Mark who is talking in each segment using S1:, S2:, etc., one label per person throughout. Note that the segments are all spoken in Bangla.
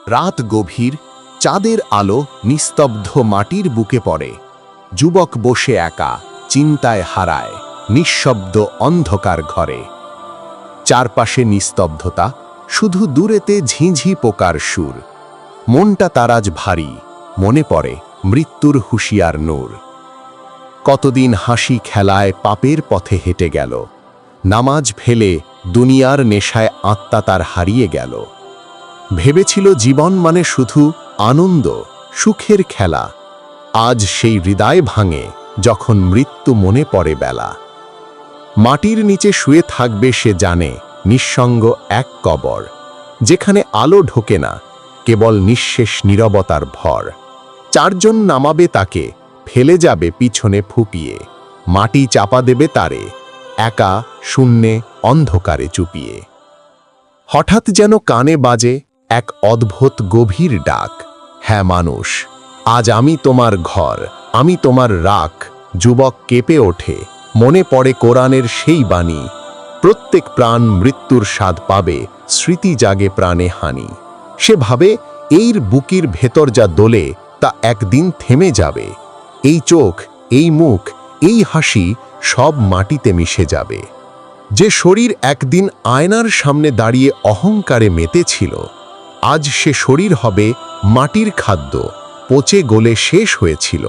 S1: রাত গভীর, চাঁদের আলো নিস্তব্ধ মাটির বুকে পড়ে। যুবক বসে একা, চিন্তায় হারায়, নিঃশব্দ অন্ধকার ঘরে। চারপাশে নিস্তব্ধতা, শুধু দূরেতে ঝিঁঝি পোকার সুর। মনটা তার আজ ভারী, মনে পড়ে মৃত্যুর হুঁশিয়ার নূর। কতদিন হাসি খেলায় পাপের পথে হেঁটে গেল, নামাজ ফেলে দুনিয়ার নেশায় আত্মা তার হারিয়ে গেল। ভেবেছিল জীবন মানে শুধু আনন্দ, সুখের খেলা। আজ সেই হৃদয় ভাঙে যখন মৃত্যু মনে পড়ে বেলা। মাটির নিচে শুয়ে থাকবে সে জানে, নিঃসঙ্গ এক কবর, যেখানে আলো ঢোকে না, কেবল নিঃশেষ নীরবতার ভর। চারজন নামাবে তাকে, ফেলে যাবে পিছনে ফুপিয়ে, মাটি চাপা দেবে তারে, একা শূন্যে অন্ধকারে চুপিয়ে। হঠাৎ যেন কানে বাজে এক অদ্ভুত গভীর ডাক, হ্যাঁ মানুষ, আজ আমি তোমার ঘর, আমি তোমার রাখ। যুবক কেঁপে ওঠে, মনে পড়ে কোরআনের সেই বাণী, প্রত্যেক প্রাণ মৃত্যুর স্বাদ পাবে, স্মৃতি জাগে প্রাণে হানি। সে ভাবে এর বুকের ভেতর যা দোলে তা একদিন থেমে যাবে। এই চোখ, এই মুখ, এই হাসি সব মাটিতে মিশে যাবে। যে শরীর একদিন আয়নার সামনে দাঁড়িয়ে অহংকারে মেতেছিল, আজ সে শরীর হবে মাটির খাদ্য, পচে গলে শেষ হয়েছিল।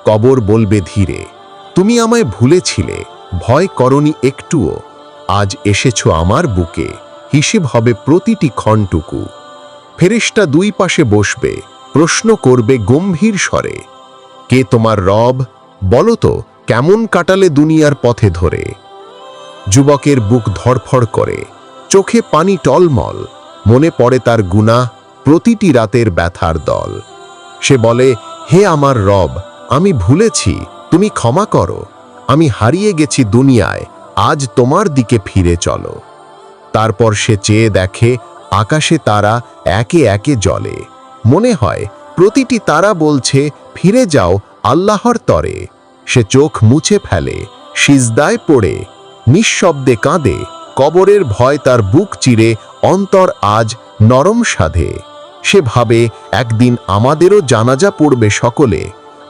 S1: কবর বলবে ধীরে, তুমি আমায় ভুলেছিলে, ভয় করনি একটুও। আজ এসেছো আমার বুকে, হিসেব হবে প্রতিটি ক্ষণটুকু। ফেরেশতা দুই পাশে বসবে, প্রশ্ন করবে গম্ভীর স্বরে, কে তোমার রব? বলো তো, কেমন কাটালে দুনিয়ার পথে ধরে? যুবকের বুক ধড়ফড় করে, চোখে পানি টলমল, মনে পড়ে তার গুনাহ, প্রতিটি রাতের ব্যথার দল। সে বলে, হে আমার রব, আমি ভুলেছি, তুমি ক্ষমা করো। আমি হারিয়ে গেছি দুনিয়ায়, আজ তোমার দিকে ফিরে চলো। তারপর সে চেয়ে দেখে আকাশে তারা একে একে জ্বলে। মনে হয় প্রতিটি তারা বলছে, ফিরে যাও আল্লাহর তরে। সে চোখ মুছে ফেলে, সিজদায় পড়ে নিঃশব্দে কাঁদে। কবরের ভয় তার বুক চিরে, অন্তর আজ নরম সাধে। সে ভাবে একদিন আমাদেরও জানাজা পড়বে সকলে,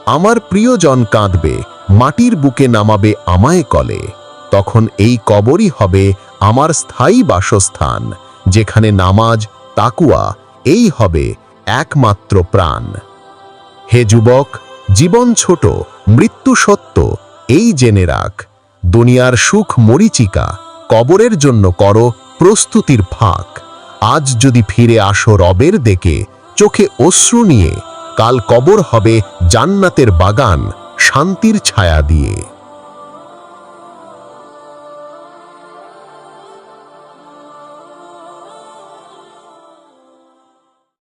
S1: আমার প্রিয়জন কাঁদবে, মাটির বুকে নামাবে আমায় কলে। তখন এই কবরই হবে আমার স্থায়ী বাসস্থান, যেখানে নামাজ, তাকুয়া এই হবে একমাত্র প্রাণ। হে যুবক, জীবন ছোট, মৃত্যু সত্য, এই জেনে রাখ। দুনিয়ার সুখ মরীচিকা, কবরের জন্য করো প্রস্তুতির ফাঁক। আজ যদি ফিরে আসো রবের দিকে, চোখে অশ্রু নিয়ে, কাল কবর হবে জান্নাতের বাগান, শান্তির ছায়া দিয়ে।